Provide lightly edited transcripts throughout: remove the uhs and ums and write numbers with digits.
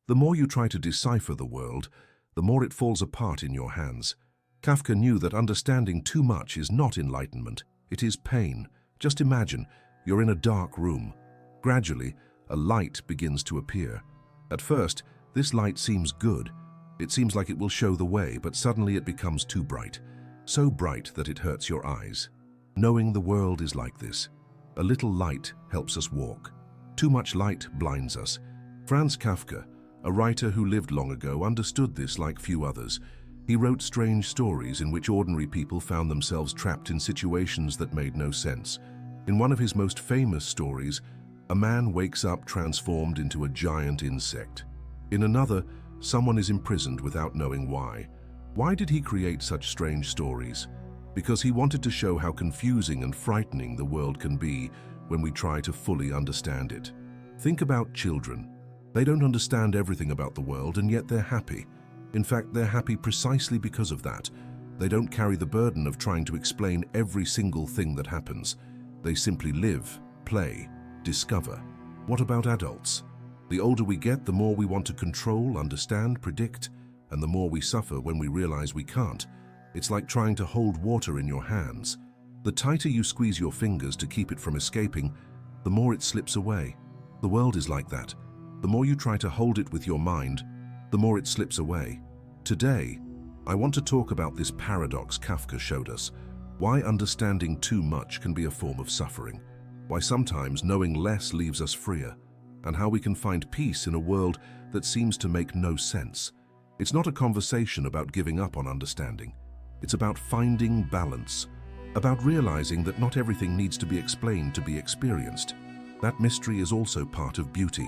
The more you try to decipher the world, the more it falls apart in your hands. Kafka knew that understanding too much is not enlightenment, it is pain. Just imagine, you're in a dark room. Gradually, a light begins to appear. At first, this light seems good. It seems like it will show the way, but suddenly it becomes too bright. So bright that it hurts your eyes. Knowing the world is like this. A little light helps us walk. Too much light blinds us. Franz Kafka, a writer who lived long ago, understood this like few others. He wrote strange stories in which ordinary people found themselves trapped in situations that made no sense. In one of his most famous stories, a man wakes up transformed into a giant insect. In another, someone is imprisoned without knowing why. Why did he create such strange stories? Because he wanted to show how confusing and frightening the world can be when we try to fully understand it. Think about children. They don't understand everything about the world, and yet they're happy. In fact, they're happy precisely because of that. They don't carry the burden of trying to explain every single thing that happens. They simply live, play, discover. What about adults? The older we get, the more we want to control, understand, predict, and the more we suffer when we realize we can't. It's like trying to hold water in your hands. The tighter you squeeze your fingers to keep it from escaping, the more it slips away. The world is like that. The more you try to hold it with your mind, the more it slips away. Today, I want to talk about this paradox Kafka showed us. Why understanding too much can be a form of suffering. Why sometimes knowing less leaves us freer. And how we can find peace in a world that seems to make no sense. It's not a conversation about giving up on understanding. It's about finding balance. About realizing that not everything needs to be explained to be experienced. That mystery is also part of beauty.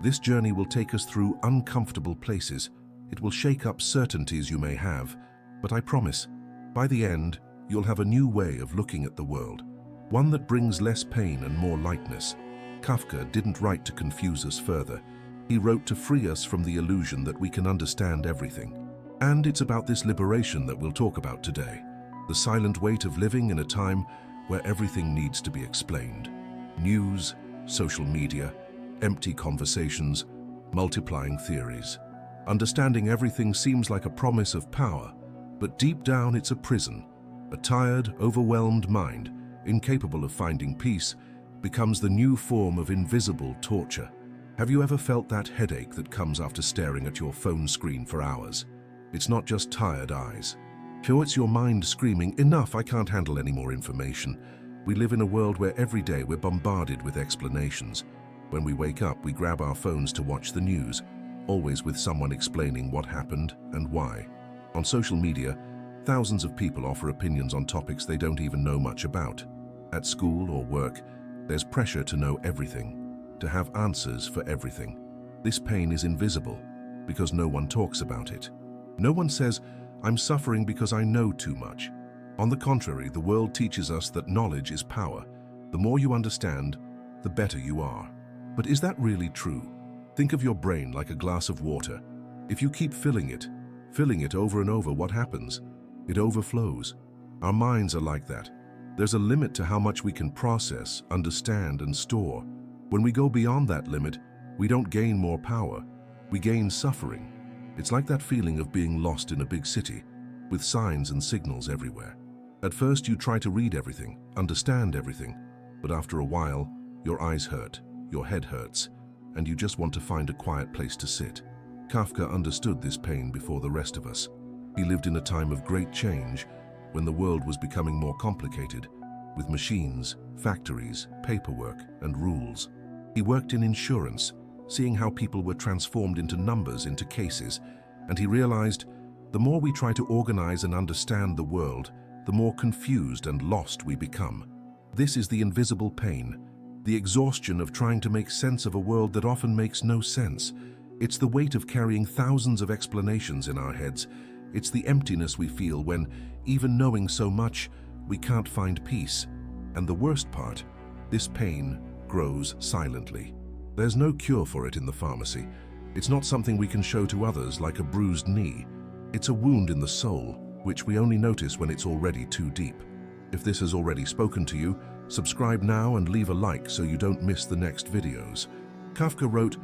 This journey will take us through uncomfortable places. It will shake up certainties you may have, but I promise, by the end, you'll have a new way of looking at the world. One that brings less pain and more lightness. Kafka didn't write to confuse us further. He wrote to free us from the illusion that we can understand everything. And it's about this liberation that we'll talk about today. The silent weight of living in a time where everything needs to be explained. News, social media, empty conversations, multiplying theories. Understanding everything seems like a promise of power, but deep down it's a prison. A tired, overwhelmed mind, incapable of finding peace, becomes the new form of invisible torture. Have you ever felt that headache that comes after staring at your phone screen for hours? It's not just tired eyes. Sure, it's your mind screaming, "Enough, I can't handle any more information." We live in a world where every day we're bombarded with explanations. When we wake up, we grab our phones to watch the news, always with someone explaining what happened and why. On social media, thousands of people offer opinions on topics they don't even know much about. At school or work, there's pressure to know everything, to have answers for everything. This pain is invisible because no one talks about it. No one says, "I'm suffering because I know too much." On the contrary, the world teaches us that knowledge is power. The more you understand, the better you are. But is that really true? Think of your brain like a glass of water. If you keep filling it over and over, what happens? It overflows. Our minds are like that. There's a limit to how much we can process, understand, and store. When we go beyond that limit, we don't gain more power, we gain suffering. It's like that feeling of being lost in a big city, with signs and signals everywhere. At first you try to read everything, understand everything, but after a while, your eyes hurt, your head hurts, and you just want to find a quiet place to sit. Kafka understood this pain before the rest of us. He lived in a time of great change, when the world was becoming more complicated, with machines, factories, paperwork, and rules. He worked in insurance, seeing how people were transformed into numbers, into cases, and he realized the more we try to organize and understand the world, the more confused and lost we become. This is the invisible pain, the exhaustion of trying to make sense of a world that often makes no sense. It's the weight of carrying thousands of explanations in our heads. It's the emptiness we feel when, even knowing so much, we can't find peace. And the worst part, this pain grows silently. There's no cure for it in the pharmacy. It's not something we can show to others like a bruised knee. It's a wound in the soul, which we only notice when it's already too deep. If this has already spoken to you, subscribe now and leave a like so you don't miss the next videos. Kafka wrote,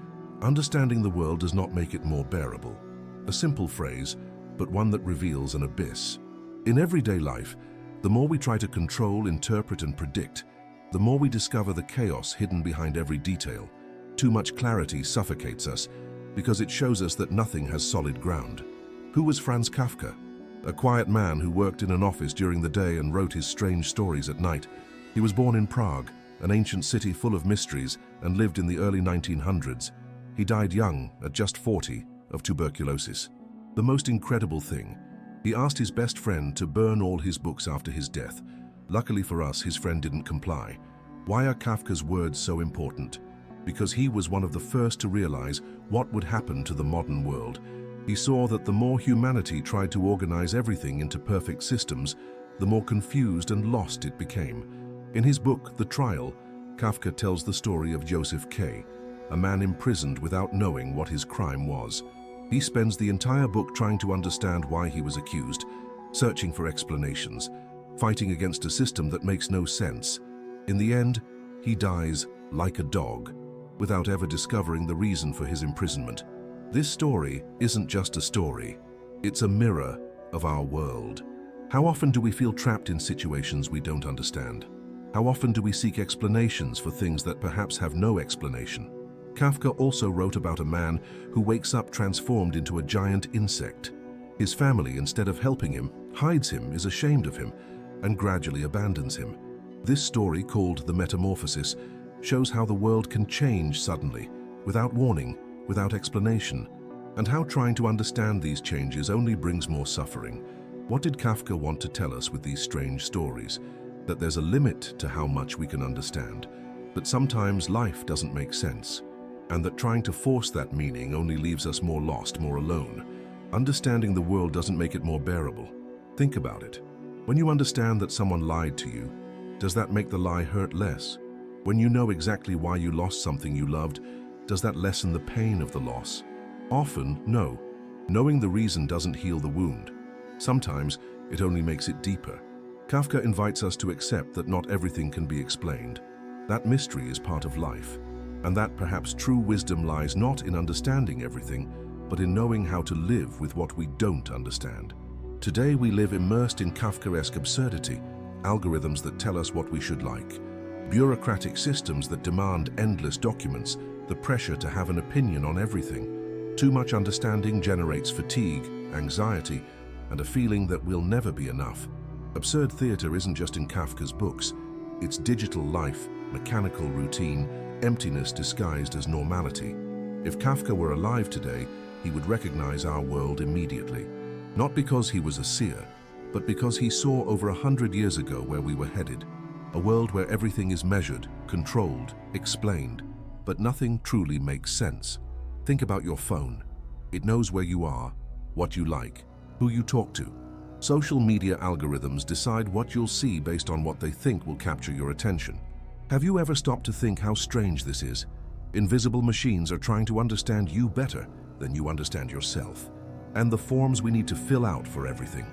Understanding the world does not make it more bearable. A simple phrase, but one that reveals an abyss. In everyday life, the more we try to control, interpret, and predict, the more we discover the chaos hidden behind every detail. Too much clarity suffocates us because it shows us that nothing has solid ground. Who was Franz Kafka? A quiet man who worked in an office during the day and wrote his strange stories at night. He was born in Prague, an ancient city full of mysteries, and lived in the early 1900s. He died young, at just 40, of tuberculosis. The most incredible thing, he asked his best friend to burn all his books after his death. Luckily for us, his friend didn't comply. Why are Kafka's words so important? Because he was one of the first to realize what would happen to the modern world. He saw that the more humanity tried to organize everything into perfect systems, the more confused and lost it became. In his book, The Trial, Kafka tells the story of Joseph K., a man imprisoned without knowing what his crime was. He spends the entire book trying to understand why he was accused, searching for explanations, fighting against a system that makes no sense. In the end, he dies like a dog, without ever discovering the reason for his imprisonment. This story isn't just a story, it's a mirror of our world. How often do we feel trapped in situations we don't understand? How often do we seek explanations for things that perhaps have no explanation? Kafka also wrote about a man who wakes up transformed into a giant insect. His family, instead of helping him, hides him, is ashamed of him, and gradually abandons him. This story, called The Metamorphosis, shows how the world can change suddenly, without warning, without explanation, and how trying to understand these changes only brings more suffering. What did Kafka want to tell us with these strange stories? That there's a limit to how much we can understand, that sometimes life doesn't make sense, and that trying to force that meaning only leaves us more lost, more alone. Understanding the world doesn't make it more bearable. Think about it. When you understand that someone lied to you, does that make the lie hurt less? When you know exactly why you lost something you loved, does that lessen the pain of the loss? Often, no. Knowing the reason doesn't heal the wound. Sometimes, it only makes it deeper. Kafka invites us to accept that not everything can be explained. That mystery is part of life, and that perhaps true wisdom lies not in understanding everything, but in knowing how to live with what we don't understand. Today we live immersed in Kafkaesque absurdity, algorithms that tell us what we should like, bureaucratic systems that demand endless documents, the pressure to have an opinion on everything. Too much understanding generates fatigue, anxiety, and a feeling that we'll never be enough. Absurd theater isn't just in Kafka's books. It's digital life, mechanical routine, emptiness disguised as normality. If Kafka were alive today, he would recognize our world immediately. Not because he was a seer, but because he saw over 100 years ago where we were headed. A world where everything is measured, controlled, explained, but nothing truly makes sense. Think about your phone. It knows where you are, what you like, who you talk to. Social media algorithms decide what you'll see based on what they think will capture your attention. Have you ever stopped to think how strange this is? Invisible machines are trying to understand you better than you understand yourself. And the forms we need to fill out for everything.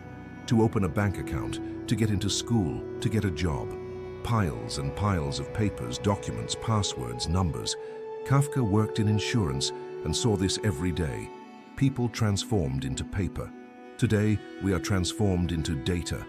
To open a bank account, to get into school, to get a job. Piles and piles of papers, documents, passwords, numbers. Kafka worked in insurance and saw this every day. People transformed into paper. Today, we are transformed into data.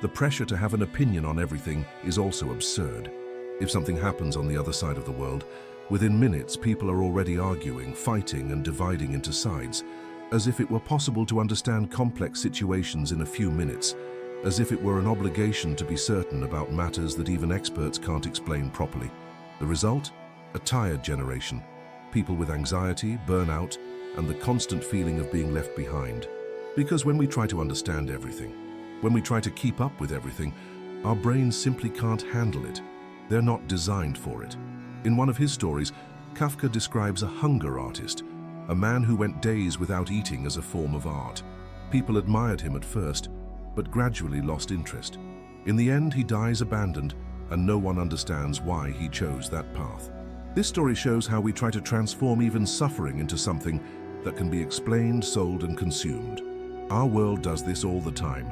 The pressure to have an opinion on everything is also absurd. If something happens on the other side of the world, within minutes people are already arguing, fighting, and dividing into sides, as if it were possible to understand complex situations in a few minutes, as if it were an obligation to be certain about matters that even experts can't explain properly. The result? A tired generation. People with anxiety, burnout, and the constant feeling of being left behind. Because when we try to understand everything, when we try to keep up with everything, our brains simply can't handle it. They're not designed for it. In one of his stories, Kafka describes a hunger artist, a man who went days without eating as a form of art. People admired him at first, but gradually lost interest. In the end, he dies abandoned, and no one understands why he chose that path. This story shows how we try to transform even suffering into something that can be explained, sold, and consumed. Our world does this all the time.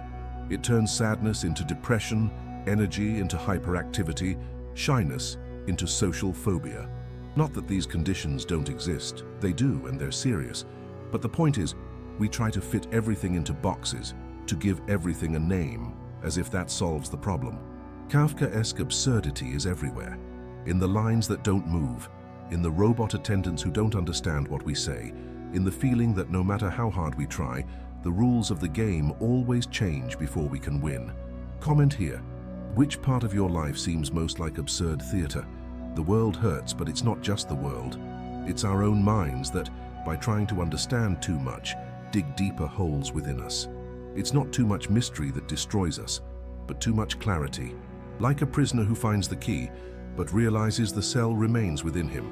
It turns sadness into depression, energy into hyperactivity, shyness into social phobia. Not that these conditions don't exist, they do, and they're serious. But the point is, we try to fit everything into boxes, to give everything a name, as if that solves the problem. Kafkaesque absurdity is everywhere. In the lines that don't move, in the robot attendants who don't understand what we say, in the feeling that no matter how hard we try, the rules of the game always change before we can win. Comment here. Which part of your life seems most like absurd theater? The world hurts, but it's not just the world. It's our own minds that, by trying to understand too much, dig deeper holes within us. It's not too much mystery that destroys us, but too much clarity. Like a prisoner who finds the key, but realizes the cell remains within him.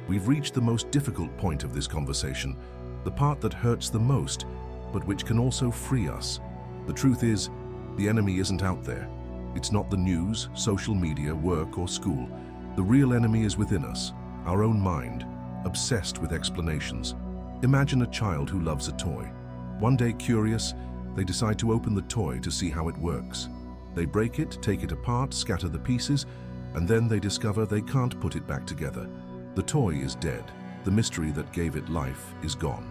We've reached the most difficult point of this conversation, the part that hurts the most, but which can also free us. The truth is, the enemy isn't out there. It's not the news, social media, work, or school. The real enemy is within us, our own mind, obsessed with explanations. Imagine a child who loves a toy. One day, curious, they decide to open the toy to see how it works. They break it, take it apart, scatter the pieces, and then they discover they can't put it back together. The toy is dead. The mystery that gave it life is gone.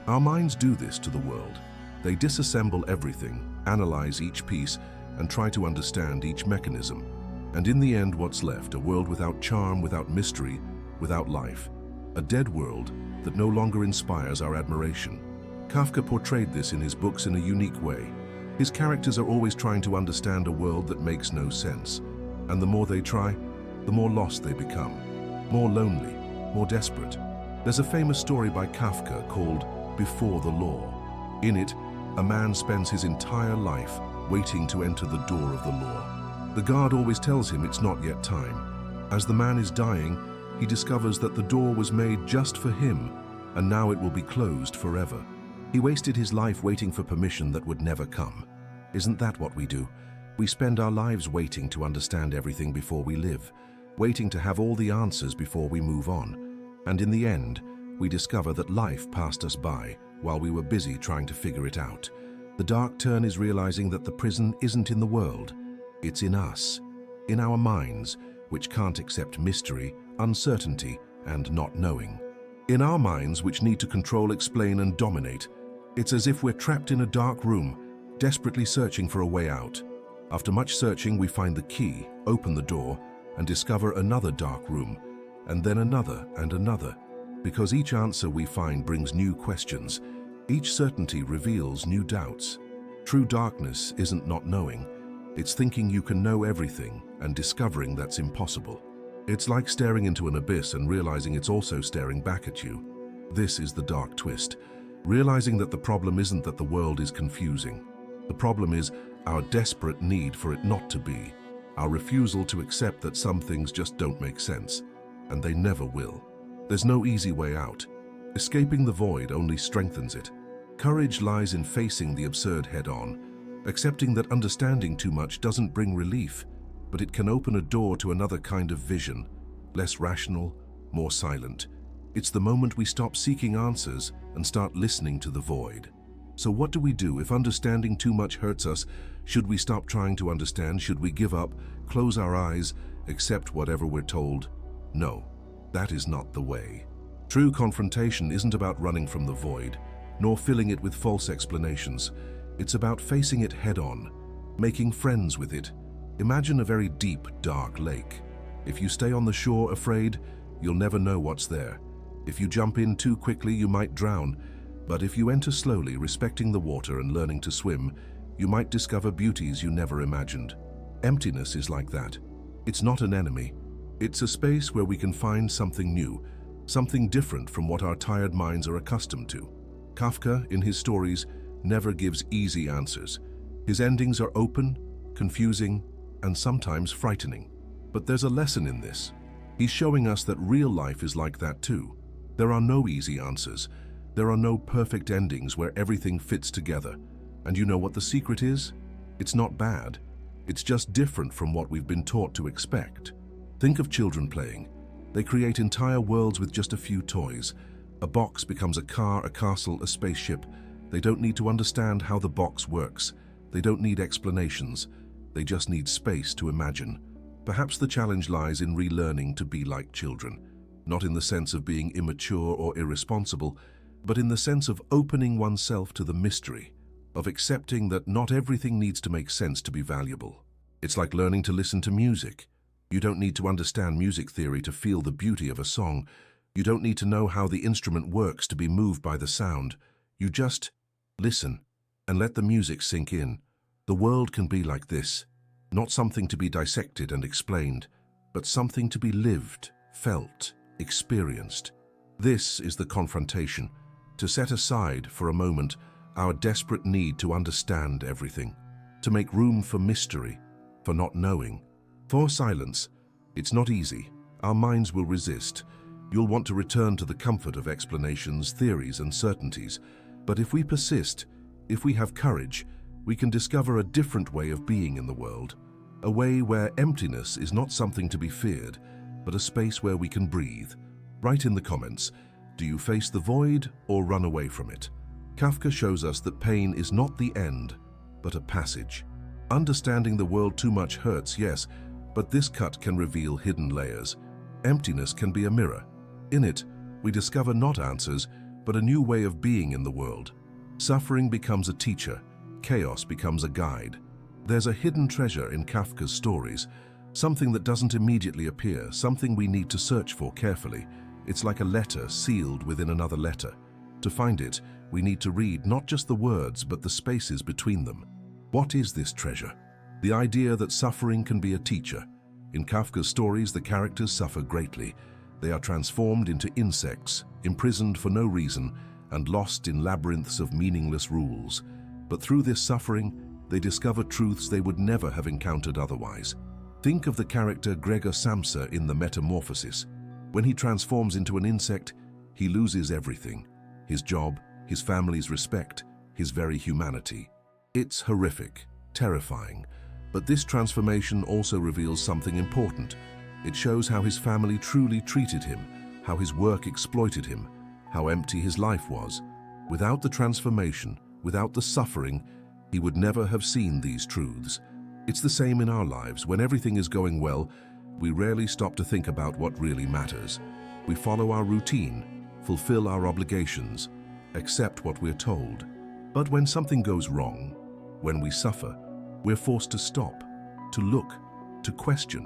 Our minds do this to the world. They disassemble everything, analyze each piece, and try to understand each mechanism. And in the end, what's left? A world without charm, without mystery, without life. A dead world that no longer inspires our admiration. Kafka portrayed this in his books in a unique way. His characters are always trying to understand a world that makes no sense. And the more they try, the more lost they become. More lonely, more desperate. There's a famous story by Kafka called Before the Law. In it, a man spends his entire life waiting to enter the door of the law. The guard always tells him it's not yet time. As the man is dying, he discovers that the door was made just for him, and now it will be closed forever. He wasted his life waiting for permission that would never come. Isn't that what we do? We spend our lives waiting to understand everything before we live, waiting to have all the answers before we move on. And in the end, we discover that life passed us by while we were busy trying to figure it out. The dark turn is realizing that the prison isn't in the world, it's in us, in our minds, which can't accept mystery, uncertainty, and not knowing. In our minds, which need to control, explain, and dominate. It's as if we're trapped in a dark room, desperately searching for a way out. After much searching, we find the key, open the door, and discover another dark room, and then another and another. Because each answer we find brings new questions, each certainty reveals new doubts. True darkness isn't not knowing, it's thinking you can know everything and discovering that's impossible. It's like staring into an abyss and realizing it's also staring back at you. This is the dark twist, realizing that the problem isn't that the world is confusing. The problem is our desperate need for it not to be, our refusal to accept that some things just don't make sense, and they never will. There's no easy way out. Escaping the void only strengthens it. Courage lies in facing the absurd head-on, accepting that understanding too much doesn't bring relief, but it can open a door to another kind of vision, less rational, more silent. It's the moment we stop seeking answers and start listening to the void. So what do we do if understanding too much hurts us? Should we stop trying to understand? Should we give up, close our eyes, accept whatever we're told? No, that is not the way. True confrontation isn't about running from the void, nor filling it with false explanations. It's about facing it head-on, making friends with it. Imagine a very deep, dark lake. If you stay on the shore afraid, you'll never know what's there. If you jump in too quickly, you might drown. But if you enter slowly, respecting the water and learning to swim, you might discover beauties you never imagined. Emptiness is like that. It's not an enemy. It's a space where we can find something new, something different from what our tired minds are accustomed to. Kafka, in his stories, never gives easy answers. His endings are open, confusing, and sometimes frightening. But there's a lesson in this. He's showing us that real life is like that too. There are no easy answers. There are no perfect endings where everything fits together. And you know what the secret is? It's not bad. It's just different from what we've been taught to expect. Think of children playing. They create entire worlds with just a few toys. A box becomes a car, a castle, a spaceship. They don't need to understand how the box works. They don't need explanations. They just need space to imagine. Perhaps the challenge lies in relearning to be like children. not in the sense of being immature or irresponsible, but in the sense of opening oneself to the mystery, of accepting that not everything needs to make sense to be valuable. It's like learning to listen to music. You don't need to understand music theory to feel the beauty of a song. You don't need to know how the instrument works to be moved by the sound. You just listen and let the music sink in. The world can be like this, not something to be dissected and explained, but something to be lived, felt, experienced. This is the confrontation, to set aside for a moment our desperate need to understand everything, to make room for mystery, for not knowing, for silence. It's not easy. Our minds will resist. You'll want to return to the comfort of explanations, theories, and certainties. But if we persist, if we have courage, we can discover a different way of being in the world, a way where emptiness is not something to be feared, but a space where we can breathe. Write in the comments, do you face the void or run away from it? Kafka shows us that pain is not the end, but a passage. Understanding the world too much hurts, yes, but this cut can reveal hidden layers. Emptiness can be a mirror. In it, we discover not answers, but a new way of being in the world. Suffering becomes a teacher. Chaos becomes a guide. There's a hidden treasure in Kafka's stories, something that doesn't immediately appear, something we need to search for carefully. It's like a letter sealed within another letter. To find it, we need to read not just the words, but the spaces between them. What is this treasure? The idea that suffering can be a teacher. In Kafka's stories, the characters suffer greatly. They are transformed into insects, imprisoned for no reason, and lost in labyrinths of meaningless rules. But through this suffering, they discover truths they would never have encountered otherwise. Think of the character Gregor Samsa in The Metamorphosis. When he transforms into an insect, he loses everything. His job, his family's respect, his very humanity. It's horrific, terrifying, but this transformation also reveals something important. It shows how his family truly treated him, how his work exploited him, how empty his life was. Without the transformation, without the suffering, he would never have seen these truths. It's the same in our lives. When everything is going well, we rarely stop to think about what really matters. We follow our routine, fulfill our obligations, accept what we're told. But when something goes wrong, when we suffer, we're forced to stop, to look, to question.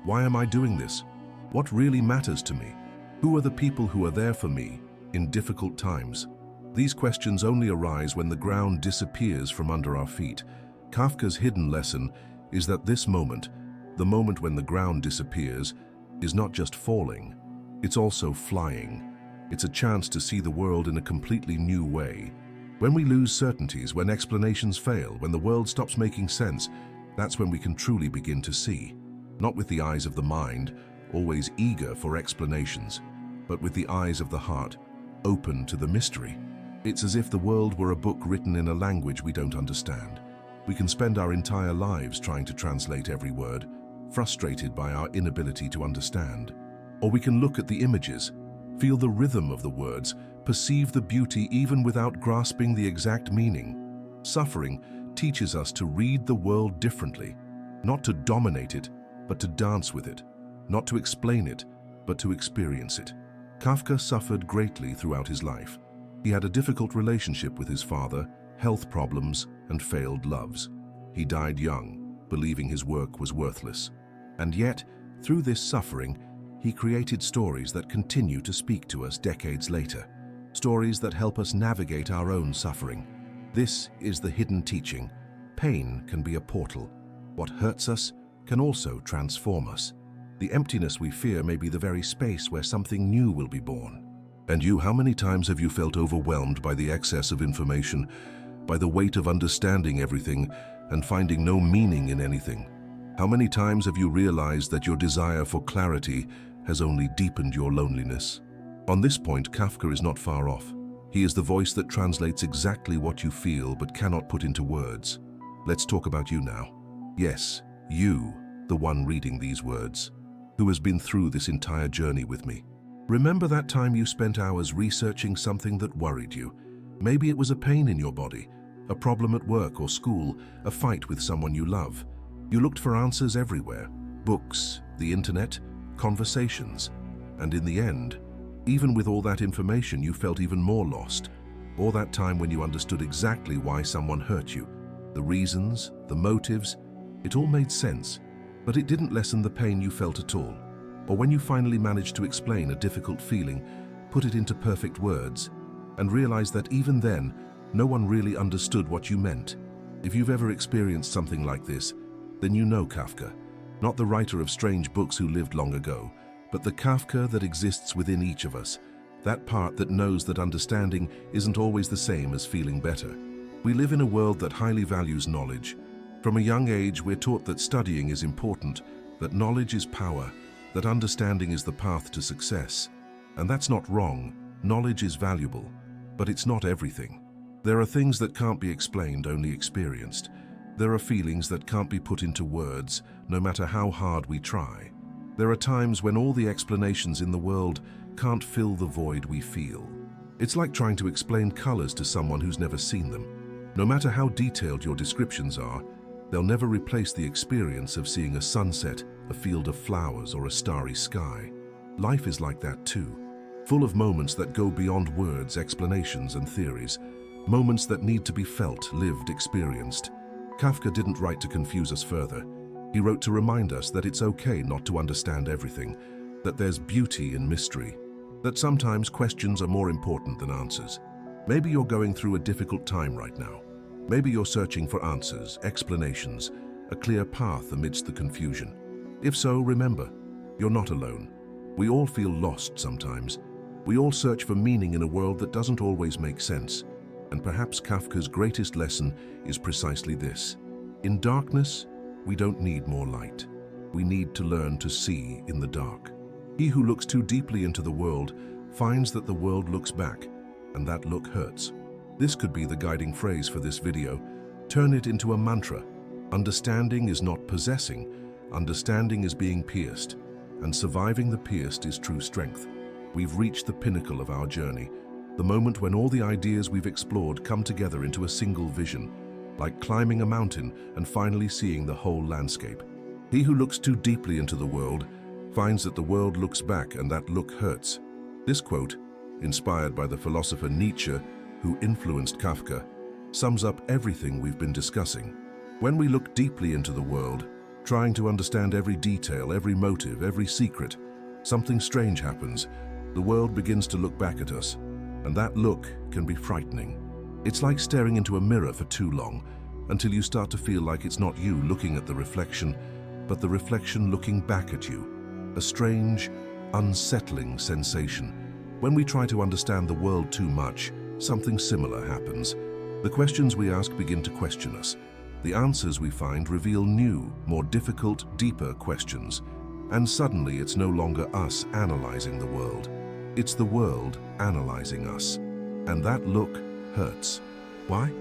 Why am I doing this? What really matters to me? Who are the people who are there for me in difficult times? These questions only arise when the ground disappears from under our feet. Kafka's hidden lesson is that this moment, the moment when the ground disappears, is not just falling, it's also flying. It's a chance to see the world in a completely new way. When we lose certainties, when explanations fail, when the world stops making sense, that's when we can truly begin to see. Not with the eyes of the mind, always eager for explanations, but with the eyes of the heart, open to the mystery. It's as if the world were a book written in a language we don't understand. We can spend our entire lives trying to translate every word, frustrated by our inability to understand. Or we can look at the images, feel the rhythm of the words, perceive the beauty even without grasping the exact meaning. Suffering teaches us to read the world differently, not to dominate it, but to dance with it, not to explain it, but to experience it. Kafka suffered greatly throughout his life. He had a difficult relationship with his father, health problems, and failed loves. He died young, believing his work was worthless. And yet, through this suffering, he created stories that continue to speak to us decades later. Stories that help us navigate our own suffering. This is the hidden teaching. Pain can be a portal. What hurts us can also transform us. The emptiness we fear may be the very space where something new will be born. And you, how many times have you felt overwhelmed by the excess of information, by the weight of understanding everything and finding no meaning in anything? How many times have you realized that your desire for clarity has only deepened your loneliness? On this point, Kafka is not far off. He is the voice that translates exactly what you feel but cannot put into words. Let's talk about you now. Yes, you, the one reading these words, who has been through this entire journey with me. Remember that time you spent hours researching something that worried you. Maybe it was a pain in your body, a problem at work or school, a fight with someone you love. You looked for answers everywhere: books, the internet, conversations. And in the end, even with all that information, you felt even more lost. All that time when you understood exactly why someone hurt you, the reasons, the motives, it all made sense, but it didn't lessen the pain you felt at all. Or when you finally managed to explain a difficult feeling, put it into perfect words, and realized that even then, no one really understood what you meant. If you've ever experienced something like this, then you know Kafka, not the writer of strange books who lived long ago, but the Kafka that exists within each of us, that part that knows that understanding isn't always the same as feeling better. We live in a world that highly values knowledge. From a young age, we're taught that studying is important, that knowledge is power, that understanding is the path to success. And that's not wrong. Knowledge is valuable, but it's not everything. There are things that can't be explained, only experienced. There are feelings that can't be put into words, no matter how hard we try. There are times when all the explanations in the world can't fill the void we feel. It's like trying to explain colors to someone who's never seen them. No matter how detailed your descriptions are, they'll never replace the experience of seeing a sunset, a field of flowers, or a starry sky. Life is like that too, full of moments that go beyond words, explanations, and theories. Moments that need to be felt, lived, experienced. Kafka didn't write to confuse us further. He wrote to remind us that it's okay not to understand everything, that there's beauty in mystery, that sometimes questions are more important than answers. Maybe you're going through a difficult time right now. Maybe you're searching for answers, explanations, a clear path amidst the confusion. If so, remember, you're not alone. We all feel lost sometimes. We all search for meaning in a world that doesn't always make sense. And perhaps Kafka's greatest lesson is precisely this. In darkness, we don't need more light. We need to learn to see in the dark. He who looks too deeply into the world finds that the world looks back, and that look hurts. This could be the guiding phrase for this video. Turn it into a mantra. Understanding is not possessing. Understanding is being pierced, and surviving the pierced is true strength. We've reached the pinnacle of our journey, the moment when all the ideas we've explored come together into a single vision, like climbing a mountain and finally seeing the whole landscape. He who looks too deeply into the world finds that the world looks back, and that look hurts. This quote, inspired by the philosopher Nietzsche, who influenced Kafka, sums up everything we've been discussing. When we look deeply into the world, trying to understand every detail, every motive, every secret, something strange happens. The world begins to look back at us, and that look can be frightening. It's like staring into a mirror for too long, until you start to feel like it's not you looking at the reflection, but the reflection looking back at you. A strange, unsettling sensation. When we try to understand the world too much, something similar happens. The questions we ask begin to question us. The answers we find reveal new, more difficult, deeper questions. And suddenly it's no longer us analyzing the world. It's the world analyzing us. And that look hurts. Why?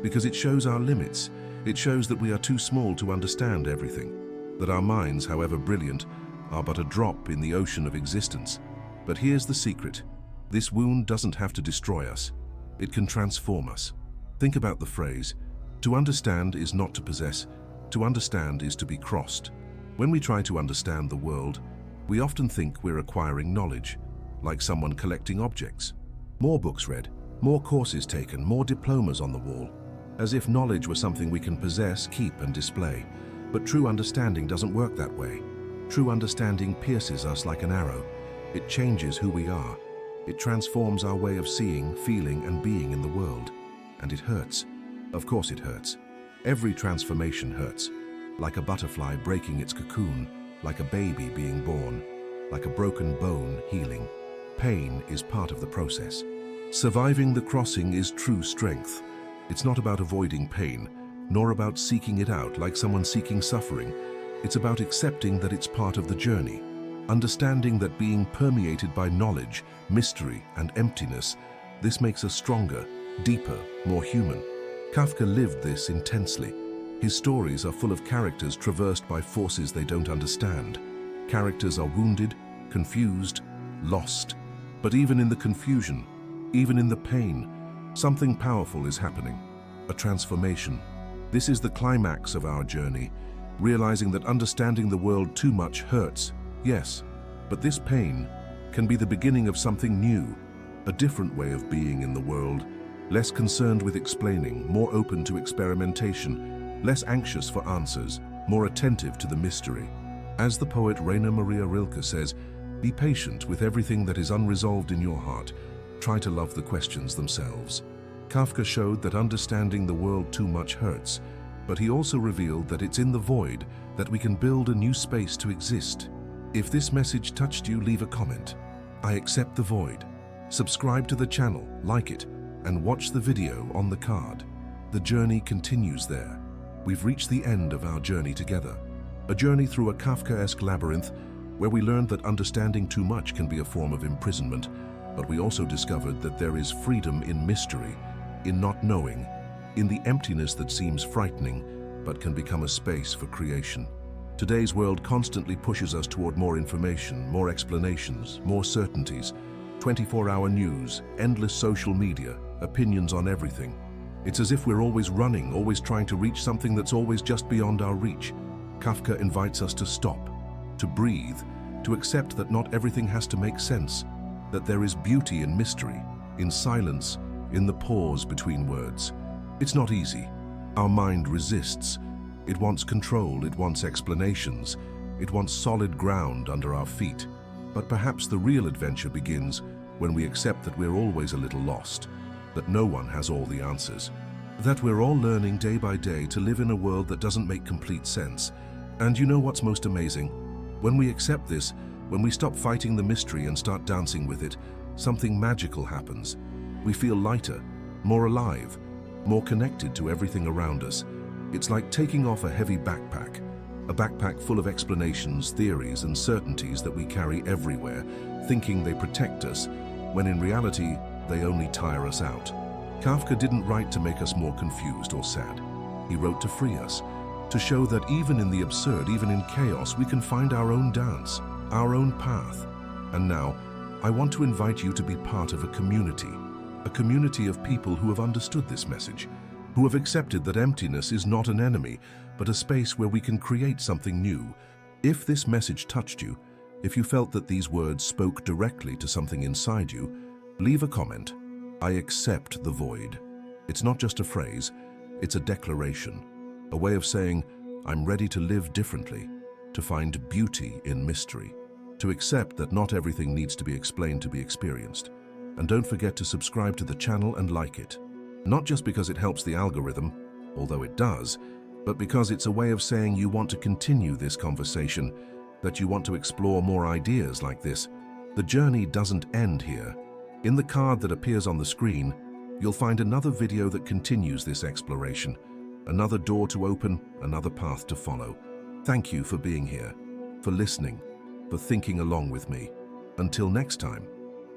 Because it shows our limits. It shows that we are too small to understand everything. That our minds, however brilliant, are but a drop in the ocean of existence. But here's the secret. This wound doesn't have to destroy us. It can transform us. Think about the phrase, to understand is not to possess, to understand is to be crossed. When we try to understand the world, we often think we're acquiring knowledge, like someone collecting objects. More books read, more courses taken, more diplomas on the wall, as if knowledge were something we can possess, keep, and display. But true understanding doesn't work that way. True understanding pierces us like an arrow. It changes who we are. It transforms our way of seeing, feeling, and being in the world. And it hurts. Of course it hurts. Every transformation hurts. Like a butterfly breaking its cocoon, like a baby being born, like a broken bone healing. Pain is part of the process. Surviving the crossing is true strength. It's not about avoiding pain, nor about seeking it out like someone seeking suffering. It's about accepting that it's part of the journey, understanding that being permeated by knowledge, mystery, and emptiness, this makes us stronger, deeper, more human. Kafka lived this intensely. His stories are full of characters traversed by forces they don't understand. Characters are wounded, confused, lost. But even in the confusion, even in the pain, something powerful is happening. A transformation. This is the climax of our journey. Realizing that understanding the world too much hurts, yes, but this pain, can be the beginning of something new, a different way of being in the world, less concerned with explaining, more open to experimentation, less anxious for answers, more attentive to the mystery. As the poet Rainer Maria Rilke says, be patient with everything that is unresolved in your heart. Try to love the questions themselves. Kafka showed that understanding the world too much hurts, but he also revealed that it's in the void that we can build a new space to exist. If this message touched you, leave a comment. I accept the void. Subscribe to the channel, like it, and watch the video on the card. The journey continues there. We've reached the end of our journey together. A journey through a Kafkaesque labyrinth where we learned that understanding too much can be a form of imprisonment, but we also discovered that there is freedom in mystery, in not knowing, in the emptiness that seems frightening, but can become a space for creation. Today's world constantly pushes us toward more information, more explanations, more certainties, 24-hour news, endless social media, opinions on everything. It's as if we're always running, always trying to reach something that's always just beyond our reach. Kafka invites us to stop, to breathe, to accept that not everything has to make sense, that there is beauty in mystery, in silence, in the pause between words. It's not easy. Our mind resists. It wants control, it wants explanations, it wants solid ground under our feet. But perhaps the real adventure begins when we accept that we're always a little lost, that no one has all the answers, that we're all learning day by day to live in a world that doesn't make complete sense. And you know what's most amazing? When we accept this, when we stop fighting the mystery and start dancing with it, something magical happens. We feel lighter, more alive, more connected to everything around us. It's like taking off a heavy backpack, a backpack full of explanations, theories, and certainties that we carry everywhere, thinking they protect us, when in reality, they only tire us out. Kafka didn't write to make us more confused or sad. He wrote to free us, to show that even in the absurd, even in chaos, we can find our own dance, our own path. And now, I want to invite you to be part of a community of people who have understood this message, who have accepted that emptiness is not an enemy, but a space where we can create something new. If this message touched you, if you felt that these words spoke directly to something inside you, leave a comment. I accept the void. It's not just a phrase, it's a declaration, a way of saying, I'm ready to live differently, to find beauty in mystery, to accept that not everything needs to be explained to be experienced. And don't forget to subscribe to the channel and like it. Not just because it helps the algorithm, although it does, but because it's a way of saying you want to continue this conversation, that you want to explore more ideas like this. The journey doesn't end here. In the card that appears on the screen, you'll find another video that continues this exploration, another door to open, another path to follow. Thank you for being here, for listening, for thinking along with me. Until next time.